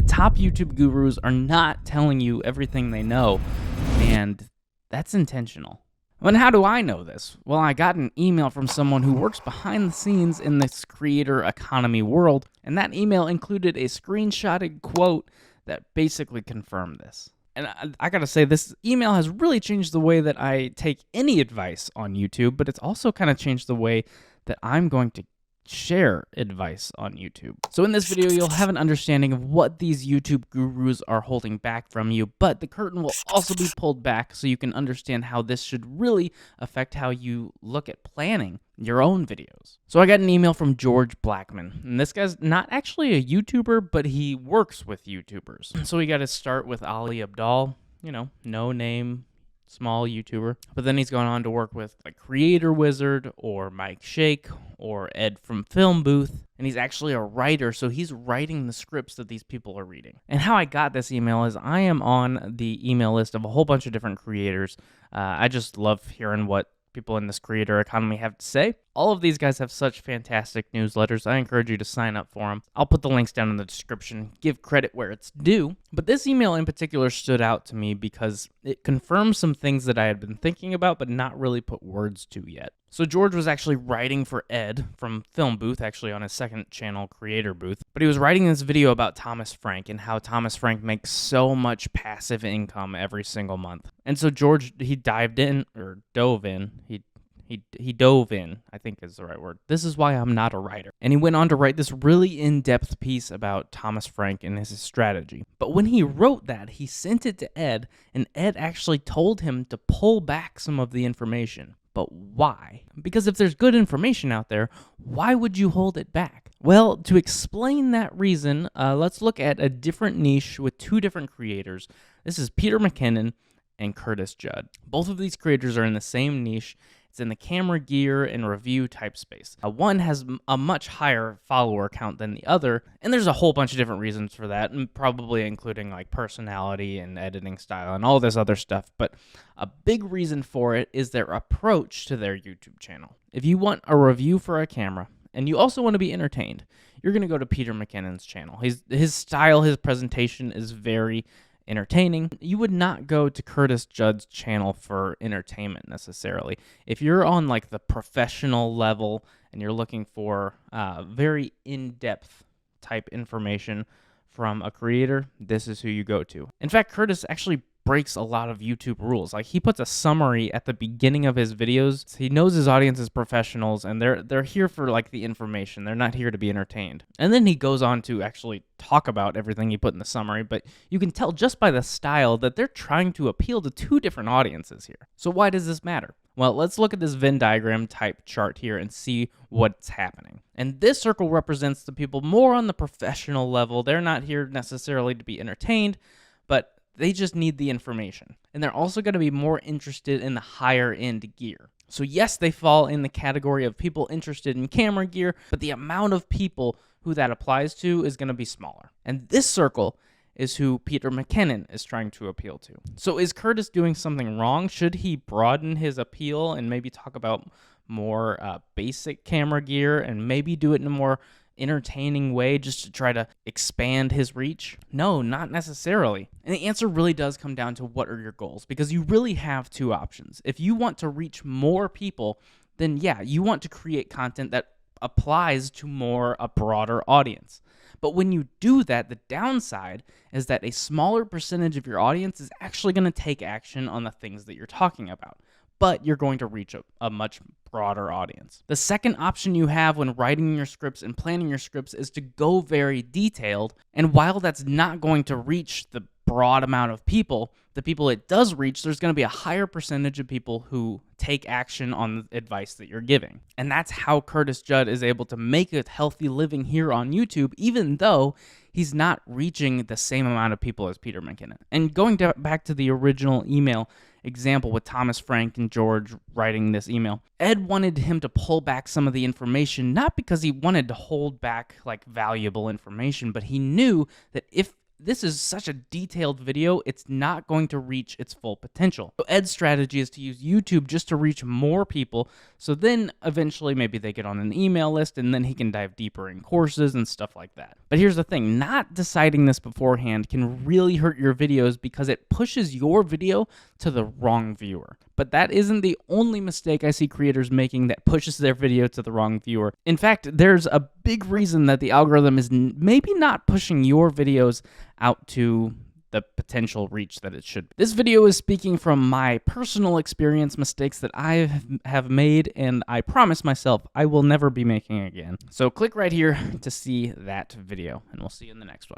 top YouTube gurus are not telling you everything they know, and that's intentional. And how do I know this? Well, I got an email from someone who works behind the scenes in this creator economy world, and that email included a screenshotted quote that basically confirmed this. And I gotta say, this email has really changed the way that I take any advice on YouTube, but it's also kind of changed the way that I'm going to share advice on YouTube. So in this video, you'll have an understanding of what these YouTube gurus are holding back from you, but the curtain will also be pulled back so you can understand how this should really affect how you look at planning your own videos. So I got an email from George Blackman, and this guy's not actually a YouTuber, but he works with YouTubers. So we got to start with Ali Abdaal, no name, small YouTuber, but then he's gone on to work with like Creator Wizard or Mike Shake or Ed from Film Booth, and he's actually a writer, so he's writing the scripts that these people are reading. And how I got this email is I am on the email list of a whole bunch of different creators. I just love hearing what people in this creator economy have to say. All of these guys have such fantastic newsletters. I encourage you to sign up for them. I'll put the links down in the description. Give credit where it's due. But this email in particular stood out to me because it confirms some things that I had been thinking about but not really put words to yet. So George was actually writing for Ed from Film Booth, actually on his second channel, Creator Booth. But he was writing this video about Thomas Frank and how Thomas Frank makes so much passive income every single month. And so George, he dove in, I think is the right word. This is why I'm not a writer. And he went on to write this really in-depth piece about Thomas Frank and his strategy. But when he wrote that, he sent it to Ed, and Ed actually told him to pull back some of the information. But why? Because if there's good information out there, why would you hold it back? Well, to explain that reason, let's look at a different niche with two different creators. This is Peter McKinnon and Curtis Judd. Both of these creators are in the same niche. It's in the camera gear and review type space. One has a much higher follower count than the other, and there's a whole bunch of different reasons for that, and probably including like personality and editing style and all this other stuff. But a big reason for it is their approach to their YouTube channel. If you want a review for a camera, and you also want to be entertained, you're going to go to Peter McKinnon's channel. His style, his presentation is very entertaining. You would not go to Curtis Judd's channel for entertainment necessarily. If you're on like the professional level and you're looking for very in-depth type information from a creator, this is who you go to. In fact, Curtis actually breaks a lot of YouTube rules. Like he puts a summary at the beginning of his videos. He knows his audience is professionals and they're here for like the information. They're not here to be entertained. And then he goes on to actually talk about everything he put in the summary, but you can tell just by the style that they're trying to appeal to two different audiences here. So why does this matter? Well, let's look at this Venn diagram type chart here and see what's happening. And this circle represents the people more on the professional level. They're not here necessarily to be entertained, but they just need the information. And they're also going to be more interested in the higher end gear. So yes, they fall in the category of people interested in camera gear, but the amount of people who that applies to is going to be smaller. And this circle is who Peter McKinnon is trying to appeal to. So is Curtis doing something wrong? Should he broaden his appeal and maybe talk about more basic camera gear and maybe do it in a more entertaining way just to try to expand his reach? No, not necessarily. And the answer really does come down to what are your goals, because you really have two options. If you want to reach more people, then yeah, you want to create content that applies to a broader audience. But when you do that, the downside is that a smaller percentage of your audience is actually going to take action on the things that you're talking about, but you're going to reach a much broader audience. The second option you have when writing your scripts and planning your scripts is to go very detailed, and while that's not going to reach the broad amount of people, the people it does reach, there's going to be a higher percentage of people who take action on the advice that you're giving. And that's how Curtis Judd is able to make a healthy living here on YouTube, even though he's not reaching the same amount of people as Peter McKinnon. And going back to the original email example with Thomas Frank and George writing this email, Ed wanted him to pull back some of the information, not because he wanted to hold back like valuable information, but he knew that if this is such a detailed video, it's not going to reach its full potential. So Ed's strategy is to use YouTube just to reach more people, so then eventually maybe they get on an email list, and then he can dive deeper in courses and stuff like that. But here's the thing, not deciding this beforehand can really hurt your videos because it pushes your video to the wrong viewer. But that isn't the only mistake I see creators making that pushes their video to the wrong viewer. In fact, there's a big reason that the algorithm is maybe not pushing your videos out to the potential reach that it should be. This video is speaking from my personal experience, mistakes that I have made, and I promise myself I will never be making again. So click right here to see that video, and we'll see you in the next one.